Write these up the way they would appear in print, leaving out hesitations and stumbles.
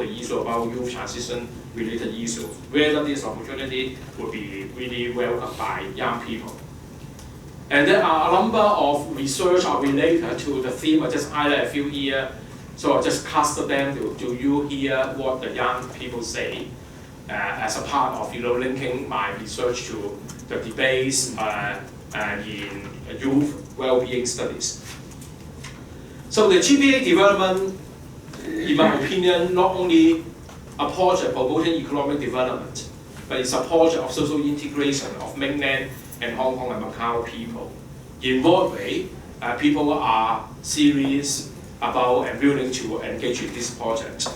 the issue about youth transition related issues, whether this opportunity would be really welcomed by young people. And there are a number of research are related to the theme. I just highlight a few here. So I just cast them to you hear what the young people say as a part of linking my research to the debates in youth well-being studies. So the GPA development, in my opinion, not only a project promoting economic development, but it's a project of social integration of mainland and Hong Kong and Macau people. In what way people are serious about and willing to engage in this project?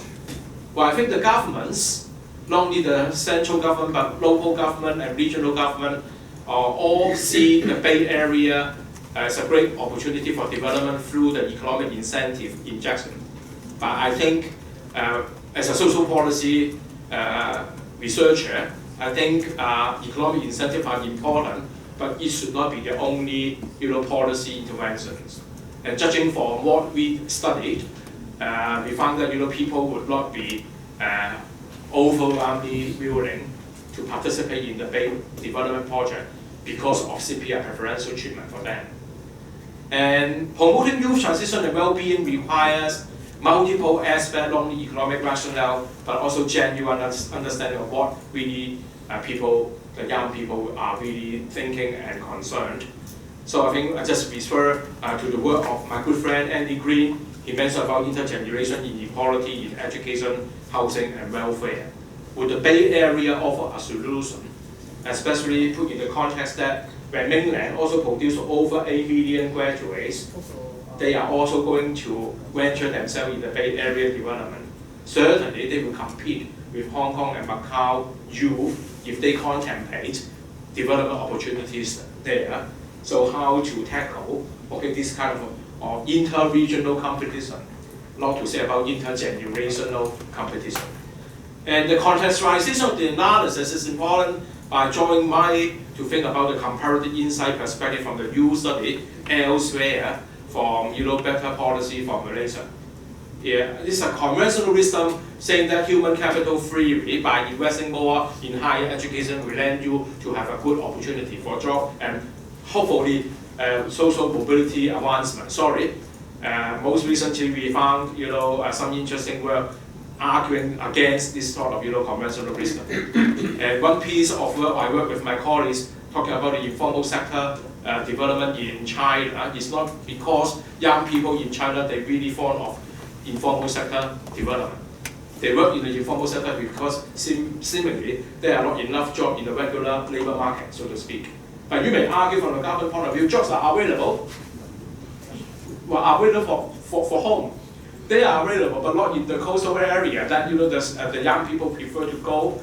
Well, I think the governments, not only the central government, but local government and regional government, all see the Bay Area as a great opportunity for development through the economic incentive injection. But I think as a social policy researcher, I think economic incentives are important, but it should not be the only policy interventions. And judging from what we studied, we found that people would not be overwhelmingly willing to participate in the Bay development project because of CPI preferential treatment for them. And promoting youth transition and well-being requires multiple aspects, not only economic rationale, but also genuine understanding of what really the young people are really thinking and concerned. So I think I just refer to the work of my good friend Andy Green. He mentioned about intergeneration inequality in education, housing, and welfare. Would the Bay Area offer a solution, especially put in the context that when mainland also produce over 8 million graduates, they are also going to venture themselves in the Bay Area development. Certainly, they will compete with Hong Kong and Macau youth if they contemplate development opportunities there. So how to tackle this kind of inter-regional competition, not to say about intergenerational competition. And the contextualization of the analysis is important by drawing money to think about the comparative insight perspective from the youth study elsewhere from better policy for Malaysia. Yeah, this is a conventional wisdom saying that human capital theory by investing more in higher education will lend you to have a good opportunity for job and hopefully social mobility advancement. Most recently we found some interesting work arguing against this sort of conventional wisdom. And one piece of work I work with my colleagues talking about the informal sector development in China is not because young people in China they really fond of informal sector development. They work in the informal sector because seemingly there are not enough jobs in the regular labor market, so to speak. But you may argue from the government point of view, jobs are available. Well, available for home. They are available, but not in the coastal area that the young people prefer to go.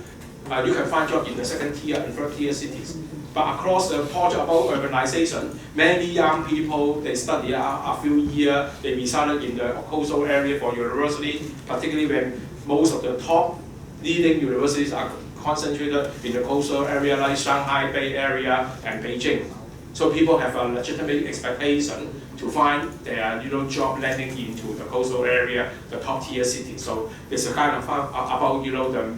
You can find jobs in the second tier and third tier cities. But across the project about urbanization, many young people, they study a few years, they resided in the coastal area for university, particularly when most of the top leading universities are concentrated in the coastal area like Shanghai, Bay Area, and Beijing. So people have a legitimate expectation to find their job landing into the coastal area, the top tier city. So it's a kind of about the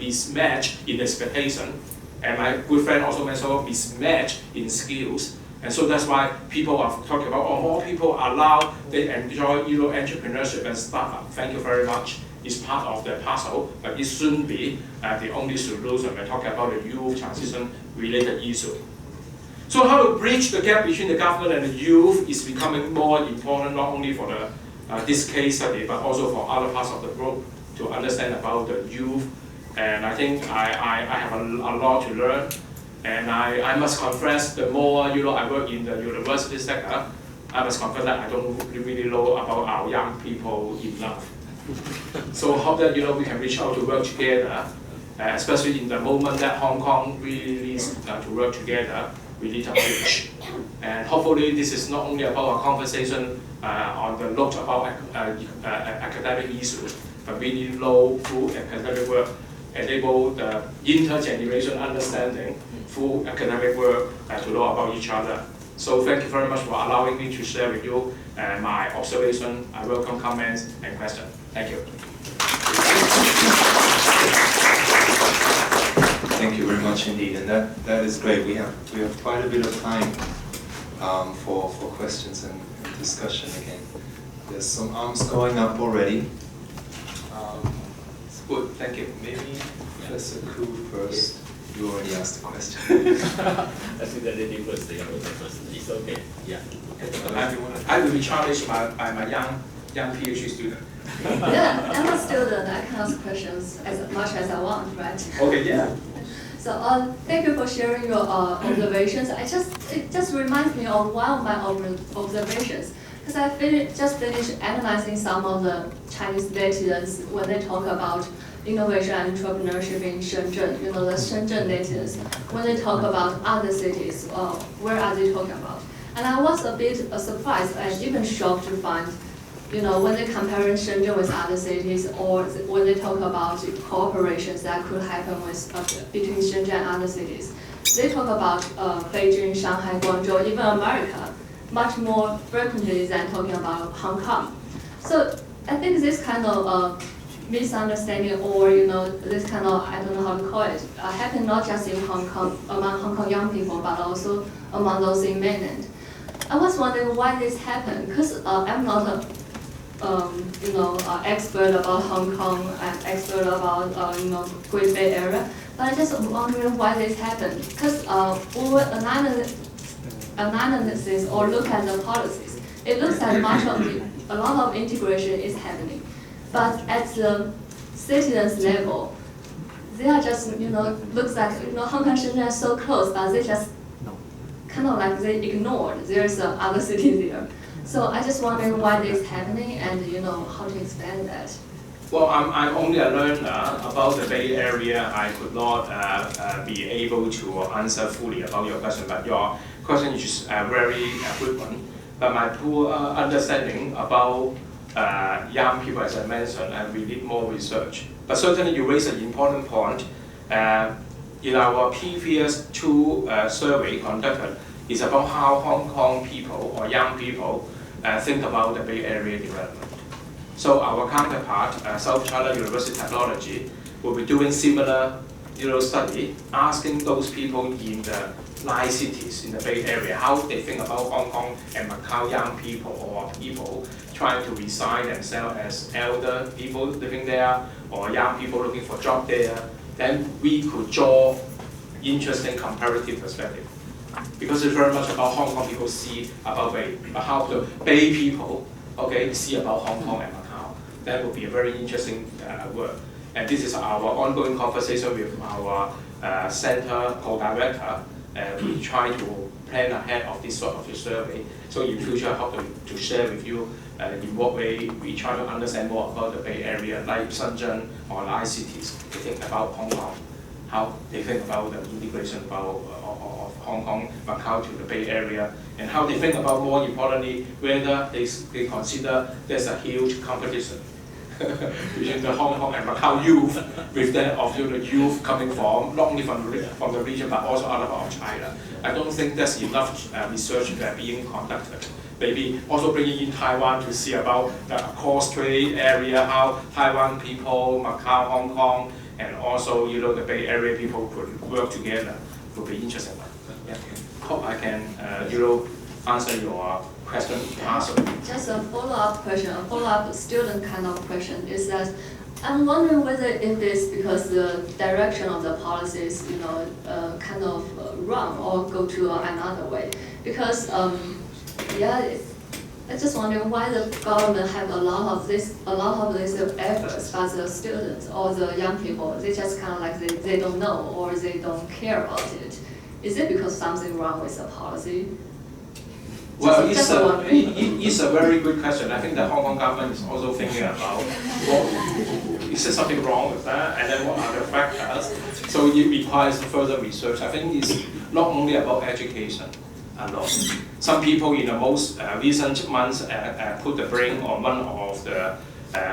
mismatch in expectation. And my good friend also mentioned mismatch in skills. And so that's why people are talking about, more people are allowed, they enjoy entrepreneurship and startup. Thank you very much. It's part of the puzzle, but it shouldn't be the only solution when talking about the youth transition related issue. So how to bridge the gap between the government and the youth is becoming more important, not only for this case study, but also for other parts of the group to understand about the youth. And I think I have a lot to learn. And I must confess, the more I work in the university sector, I must confess that I don't really know about our young people enough. So hope that we can reach out to work together, especially in the moment that Hong Kong really needs to work together. We need a bridge. And hopefully this is not only about a conversation on the note about academic issues, but we need know through academic work, enable the intergeneration understanding through academic work to know about each other. So thank you very much for allowing me to share with you my observation. I welcome comments and questions. Thank you. much indeed, and that is great. We have quite a bit of time for questions and discussion again. There's some arms going up already. It's good, thank you. Maybe Professor Koo first. You already asked the question. I think the lady first, the other first. It's okay. Yeah. I will be challenged by my young PhD student. Yeah, I'm a student. I can ask questions as much as I want, right? Okay, yeah. So thank you for sharing your observations. It just reminds me of one of my observations, because I just finished analyzing some of the Chinese netizens when they talk about innovation and entrepreneurship in Shenzhen. You know, the Shenzhen netizens, when they talk about other cities, where are they talking about? And I was a bit surprised and even shocked to find, you know, when they compare Shenzhen with other cities, or when they talk about cooperations that could happen between Shenzhen and other cities, they talk about Beijing, Shanghai, Guangzhou, even America, much more frequently than talking about Hong Kong. So I think this kind of misunderstanding, or you know, this kind of, I don't know how to call it, happened not just in Hong Kong, among Hong Kong young people, but also among those in mainland. I was wondering why this happened, because I'm not a expert about Hong Kong and expert about Great Bay Area, but I just wondering why this happened. Because when we analysis or look at the policies, it looks like a lot of integration is happening, but at the citizens level, they are just looks like Hong Kong and Shenzhen are so close, but they just kind of like they ignored there's other city there. So I just wondering why this is happening and how to explain that. Well, I'm only a learner about the Bay Area. I could not be able to answer fully about your question, but your question is a very good one. But my poor understanding about young people, as I mentioned, and we need more research. But certainly you raise an important point. In our previous two survey conducted, is about how Hong Kong people or young people think about the Bay Area development. So our counterpart, South China University Technology, will be doing similar study, asking those people in the 9 cities in the Bay Area how they think about Hong Kong and Macau young people or people trying to resign themselves as elder people living there or young people looking for job there. Then we could draw interesting comparative perspective. Because it's very much about Hong Kong people see about Bay, but how the Bay people, see about Hong Kong and Macau. That would be a very interesting work. And this is our ongoing conversation with our center co-director. We try to plan ahead of this sort of survey. So in future, I hope to share with you in what way we try to understand more about the Bay Area, like Shenzhen or like cities. They think about Hong Kong, how they think about the integration of Hong Kong, Macau to the Bay Area, and how they think about, more importantly, whether they consider there's a huge competition between the Hong Kong and Macau youth, with that of the youth coming from not only from the region but also other part of China. I don't think there's enough research being conducted. Maybe also bringing in Taiwan to see about the cross-trade area, how Taiwan people, Macau, Hong Kong, and also the Bay Area people could work together. Would be interesting. Yeah. Hope I can answer your question partially. Just a follow-up question, a follow-up student kind of question is that I'm wondering whether it is because the direction of the policies, kind of wrong or go to another way. Because I just wondering why the government have a lot of these efforts, but the students or the young people, they just kind of like they don't know or they don't care about it. Is it because something wrong with the policy? Well, it's a very good question. I think the Hong Kong government is also thinking about is there something wrong with that, and then what are the factors. So it requires further research. I think it's not only about education alone. Some people in the most recent months put the brain on one of the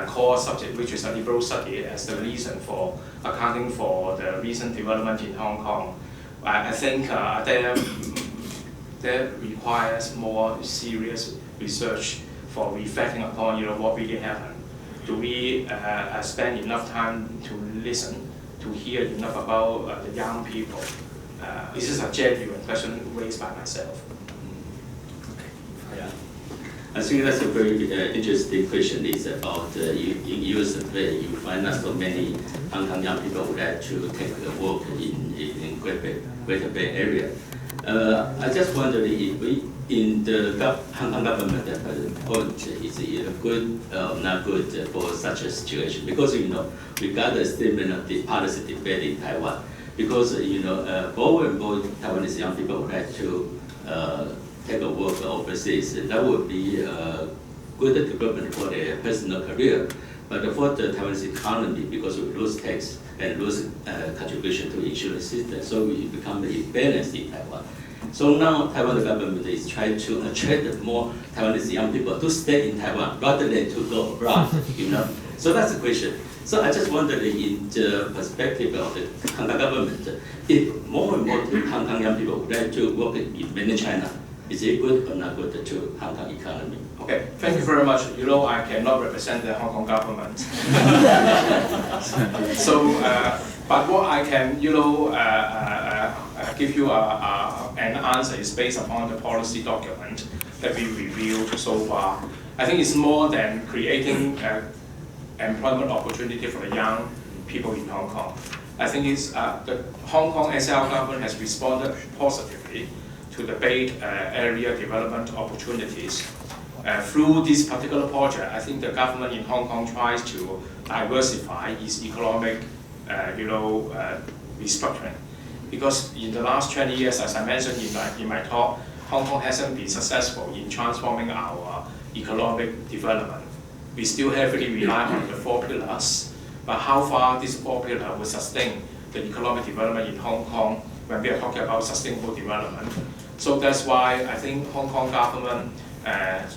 core subject, which is a liberal study, as the reason for accounting for the recent development in Hong Kong. I think that requires more serious research for reflecting upon what really happened. Do we spend enough time to listen, to hear enough about the young people? This is a genuine question raised by myself. Yeah. I think that's a very interesting question. It's about in US where you find out so many Hong Kong young people would like to take a work in Greater Bay Area. I just wondered if we, in the Hong Kong government point, is it good or not good for such a situation? Because we got a statement of the policy debate in Taiwan. Because more and more Taiwanese young people would like to take a work overseas. That would be a good development for their personal career. But for the Taiwanese economy, because we lose tax and lose contribution to the insurance system, so we become imbalanced in Taiwan. So now Taiwan government is trying to attract more Taiwanese young people to stay in Taiwan rather than to go abroad. So that's the question. So I just wondered, in the perspective of the Hong Kong government, if more and more Hong Kong young people would like to work in mainland China, is it good or not good to Hong Kong economy? Okay, thank you very much. I cannot represent the Hong Kong government. So, but what I can, give you an answer is based upon the policy document that we reviewed so far. I think it's more than creating employment opportunity for the young people in Hong Kong. I think it's the Hong Kong SL government has responded positively to the Bay Area development opportunities. Through this particular project, I think the government in Hong Kong tries to diversify its economic, restructuring. Because in the last 20 years, as I mentioned in my talk, Hong Kong hasn't been successful in transforming our economic development. We still heavily rely on the 4 pillars, but how far this 4 pillars will sustain the economic development in Hong Kong when we are talking about sustainable development. So that's why I think Hong Kong government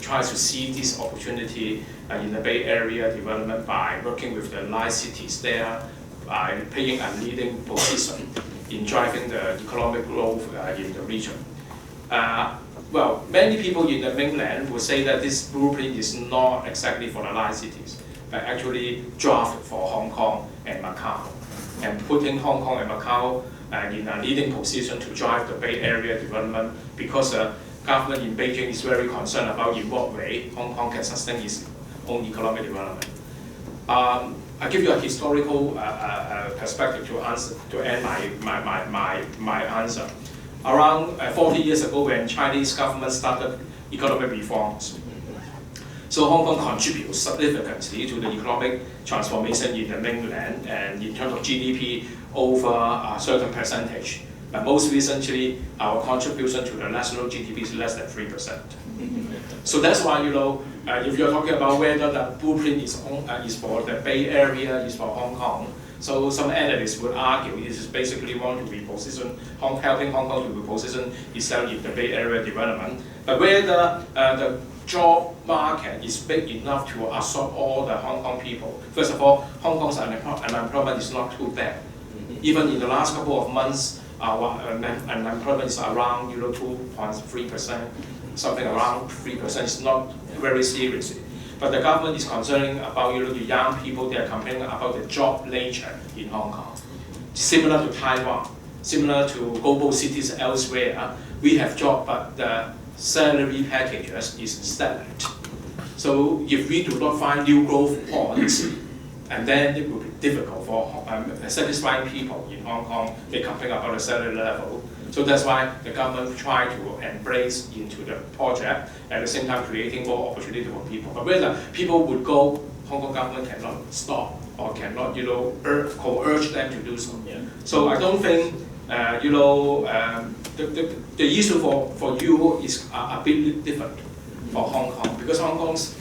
tries to see this opportunity in the Bay Area development by working with the large cities there, by playing a leading position in driving the economic growth in the region. Well, many people in the mainland will say that this blueprint is not exactly for the large cities, but actually drafted for Hong Kong and Macau, and putting Hong Kong and Macau in a leading position to drive the Bay Area development, because the government in Beijing is very concerned about in what way Hong Kong can sustain its own economic development. I'll give you a historical perspective to end my answer. Around 40 years ago, when Chinese government started economic reforms, so Hong Kong contributes significantly to the economic transformation in the mainland, and in terms of GDP over a certain percentage. But most recently, our contribution to the national GDP is less than 3%. So that's why, if you're talking about whether the blueprint is for the Bay Area, is for Hong Kong, so some analysts would argue it is basically want to reposition, helping Hong Kong to reposition itself in the Bay Area development. But whether the job market is big enough to absorb all the Hong Kong people. First of all, Hong Kong's unemployment is not too bad. Even in the last couple of months, our unemployment is around 2.3%, something around 3%. It's not very serious. But the government is concerned about the young people. They are complaining about the job nature in Hong Kong. Similar to Taiwan, similar to global cities elsewhere, we have jobs, but the salary packages is stagnant. So if we do not find new growth points, and then it will be difficult for satisfying people in Hong Kong. They complain about the salary level. So that's why the government try to embrace into the project, at the same time creating more opportunity for people. But whether people would go, Hong Kong government cannot stop or cannot, coerce them to do so. Yeah. So I don't think, the issue for you is a bit different for Hong Kong, because Hong Kong's,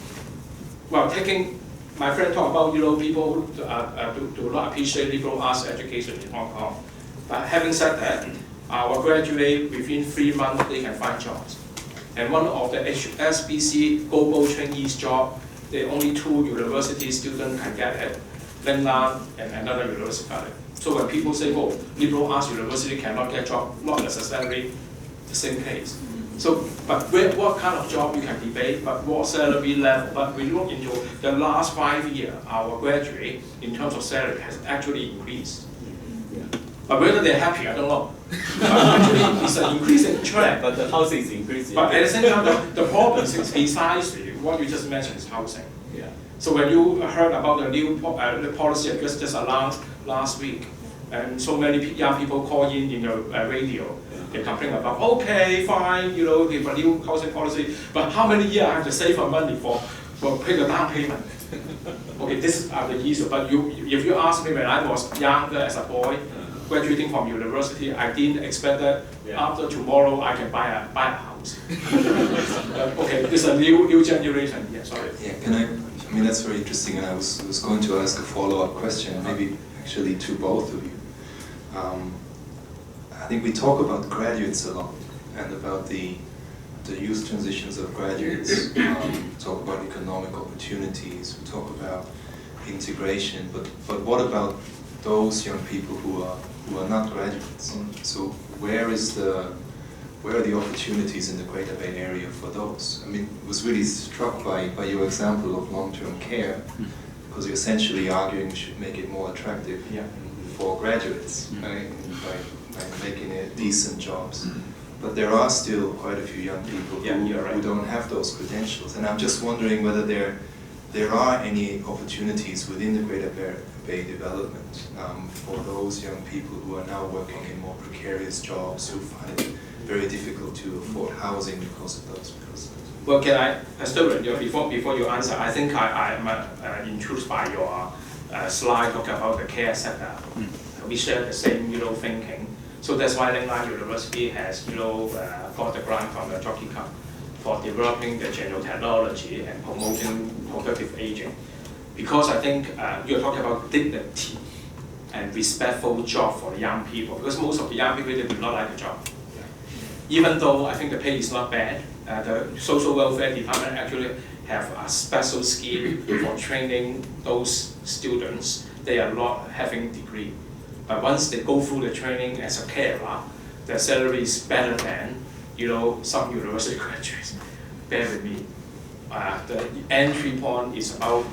my friend talked about people do not appreciate liberal arts education in Hong Kong. But having said that, our graduate within 3 months they can find jobs. And one of the HSBC global trainees job, the only 2 university students can get it, Lingnan and another university. So when people say, oh, liberal arts university cannot get job, not necessarily the same case. So, but what kind of job you can debate, but what salary level. But we look into the last 5 years, our graduate, in terms of salary, has actually increased. Yeah. But whether they're happy, I don't know. But actually, it's an increasing trend. But the housing is increasing. But at the same time, the problem is precisely what you just mentioned is housing. Yeah. So when you heard about the new the policy just announced last week, and so many young people call in your radio, they complain about, okay, fine, you know, give a new housing policy, but how many years I have to save for money for pay the down payment? Okay, this is the issue. But if you ask me when I was younger as a boy, graduating from university, I didn't expect that after tomorrow I can buy a house. Okay, this is a new generation. Yeah, sorry. Yeah, I mean that's very interesting, and I was going to ask a follow-up question, maybe actually to both of you. I think we talk about graduates a lot and about the youth transitions of graduates. We talk about economic opportunities. We talk about integration. But what about those young people who are not graduates? So where are the opportunities in the Greater Bay Area for those? I mean, I was really struck by your example of long-term care, because you're essentially arguing we should make it more attractive for graduates, right? By making it decent jobs. But there are still quite a few young people who don't have those credentials. And I'm just wondering whether there are any opportunities within the Greater Bay development for those young people who are now working in more precarious jobs, who find it very difficult to afford housing because of those reasons. Well, can I, Stuart, before you answer, I think I'm intrigued by your slide talking about the care sector. We share the same, thinking. So that's why Lingnan University has, got the grant from the Jockey Cup for developing the general technology and promoting productive aging. Because I think you're talking about dignity and respectful job for the young people. Because most of the young people, they do not like the job. Even though I think the pay is not bad, the social welfare department actually have a special scheme for training those students. They are not having degree. But once they go through the training as a carer, their salary is better than, some university graduates. Bear with me. The entry point is about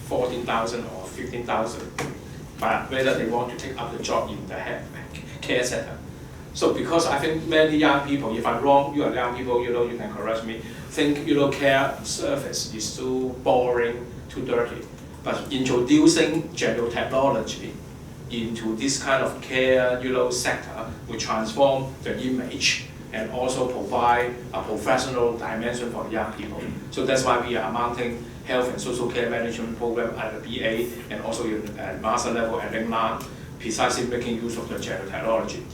14,000 or 15,000. But whether they want to take up the job in the care sector. So because I think many young people, if I'm wrong, you are young people, you can correct me, think, care service is too boring, too dirty. But introducing general technology into this kind of care, sector will transform the image and also provide a professional dimension for the young people. So that's why we are mounting health and social care management program at the BA and also at master level at Lingnan, precisely making use of the general technology.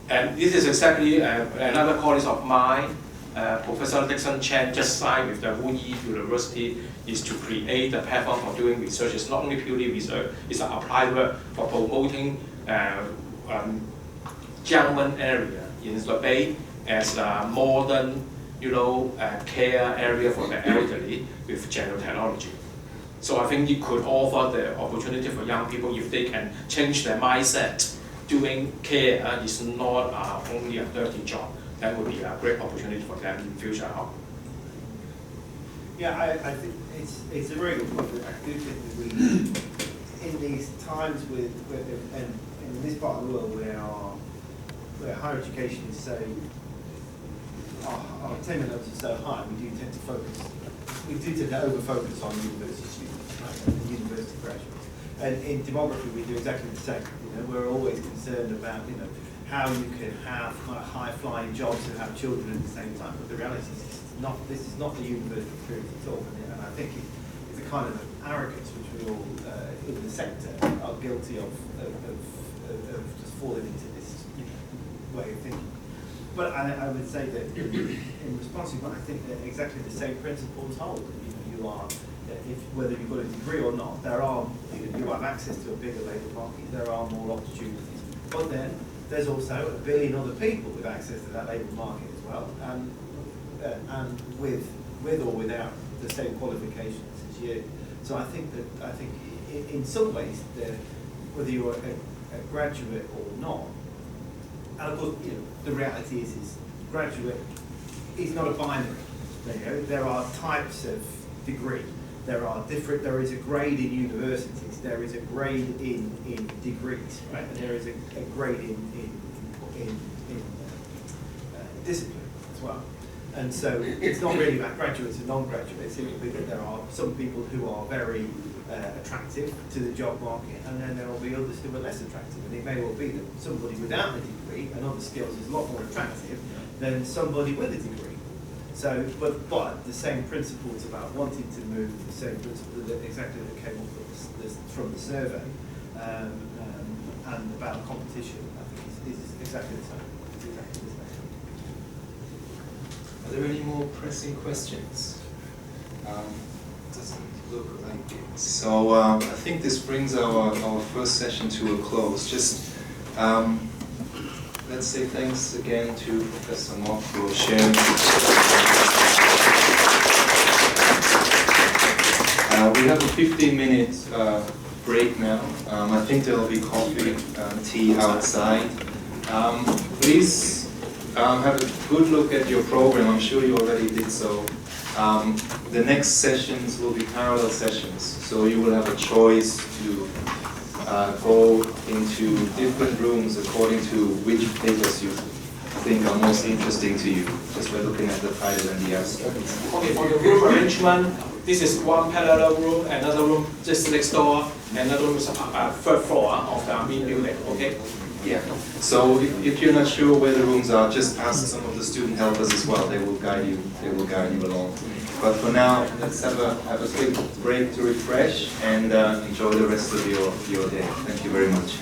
And this is exactly another colleague of mine, Professor Dixon Chen, just signed with the Wuyi University, is to create a platform for doing research. It's not only purely research, it's an applied work for promoting Jiangmen area in the Bay as a modern, care area for the elderly with general technology. So I think it could offer the opportunity for young people if they can change their mindset. Doing care is not only a dirty job. That would be a great opportunity for them in the future. Yeah, I think it's a very good point. I do think that we, in these times and in this part of the world where higher education is so, our attainment levels are so high, we do tend to over-focus on university students, right, and university graduates. And in demography, we do exactly the same. We're always concerned about, how you can have kind of high-flying jobs and have children at the same time. But the reality is, this is not the university experience at all. And I think it's a kind of arrogance which we all in the sector are guilty of just falling into this way of thinking. But I would say that in response to that, I think that exactly the same principles hold. You are, whether you've got a degree or not, you have access to a bigger labour market. There are more opportunities. But then there's also 1 billion other people with access to that labour market as well, and with or without the same qualifications as you. So I think in some ways, whether you're a graduate or not, and of course, the reality is graduate is not a binary. There are types of degree. There is a grade in universities, there is a grade in degrees, right? And there is a grade in discipline as well. And so it's not really about graduates and non-graduates, it will be that there are some people who are very attractive to the job market, and then there will be others who are less attractive. And it may well be that somebody without a degree and other skills is a lot more attractive than somebody with a degree. So, but the same principles about wanting to move, the same principles that exactly that came up from the survey, and about competition, I think is exactly the same. It's exactly the same. Are there any more pressing questions? Doesn't look like it. So I think this brings our first session to a close. Just let's say thanks again to Professor Mock for sharing. We have a 15-minute break now. I think there will be coffee, tea outside. Please have a good look at your program. I'm sure you already did so. The next sessions will be parallel sessions, so you will have a choice to go into different rooms according to which papers you think are most interesting to you, just by looking at the title and the abstract. Okay, for the room arrangement, this is one parallel room, another room just next door, another room is third floor of the main building, okay? Yeah. So if you're not sure where the rooms are, just ask some of the student helpers as well. They will guide you. They will guide you along. But for now, let's have a quick break to refresh and enjoy the rest of your day. Thank you very much.